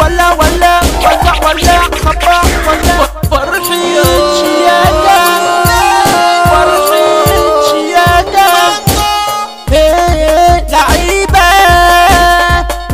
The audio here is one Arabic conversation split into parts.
ولا ولا ولا ولا خبا ولا فرحي شيادة فرحي شيادة لعيبة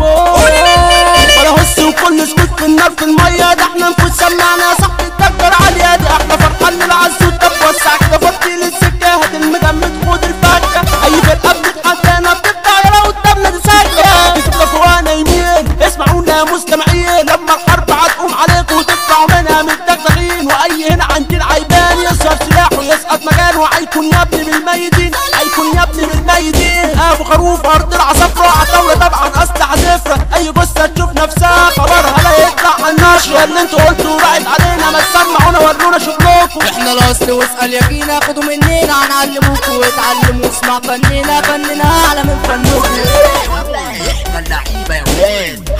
ولا هس وكل سكوت في النار في المية ده احنا نفوت سمعنا صح تتكبر عليها دي احنا فرحان للعزوز طب وسع كده فضي للسكة هات المجمد خد الفكة اي فرقة بتتحدانا بتبدأ يلا قدامنا تسكة بتبقى فوقنا يمين اسمعونا مستمعين لما الحرب هتقوم عليكم وتطلعوا منها متدغدغين واي هنا عندي العيبان يظهر سلاحه يسقط مكانه هيكون يا ابني بالميتين هيكون يا ابني بالميتين ابو خروف ارض العصافرة عطاولة طبعا اسلحة زفرة اي جثة تشوف نفسها خبرها لا يطلع على النشر اللي انتوا قلتوا راعت علينا ما تسمعونا ورونا شغلكم احنا الاصل واسأل يقينا خدوا مننا هنعلموكوا واتعلموا اسمع فننا فننا اعلى من فنكم احنا اللعيبه يا ولاد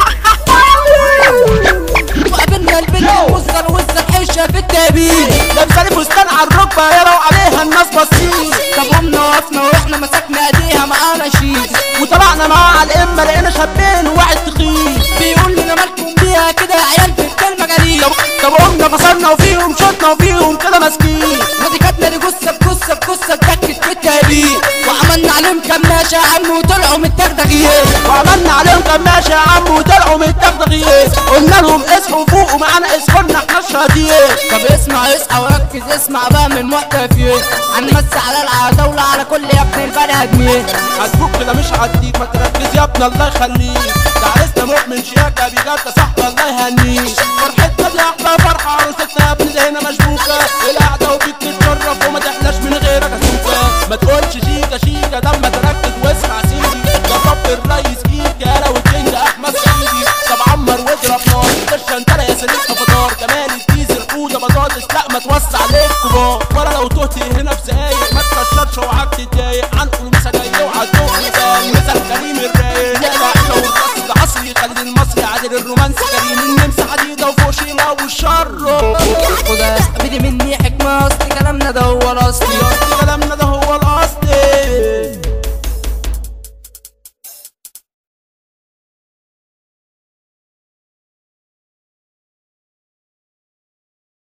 وقابلنا البنت وزر حشه في التابين لابساني فستان على الركبه يروا عليها الناس باصين طب قمنا وقفنا واحنا مسكنا ايديها معانا شيك وطلعنا معاها على الامه لقينا شابين وواحد تخين بيقول لنا مالكم بيها كده يا عيال في الكلمه جريء طب قمنا فصلنا وفيهم شطنا وفيهم كده ماسكين وديكاتنا دي جثه بجثه اتكت في التابين وعملنا عليهم كماشه يا عم وطلعوا من التغدغيات وعملنا عليهم كماشة يا عم وطلعوا من التغدغيات قلنا لهم اصحوا فوقوا معانا اصحونا احنا شهاديين طب اسمع اصحى وركز اسمع بقى من محتفيين هنمس على العتاولة على كل يا ابن البني ادمين هتفوق كده مش هديك ما تركز يا ابني الله يخليك ده عرسنا مؤمن شياكة بجد صاحبي الله يهنيك فرحتنا دي احلى فرحة عروستنا يا ابني زينا مشبوكة القعدة وبتتشرف وما تحلاش من غيرك اشوفك ما تقولش شيكة ده اما تركز واسمع سيدي يا رب الريس كيكة يا لو الكينج احمد سيدي طب عمر واضرب نار خش انت يا سليم فطار كمان الديزل حوده بطاطس لا ما توسع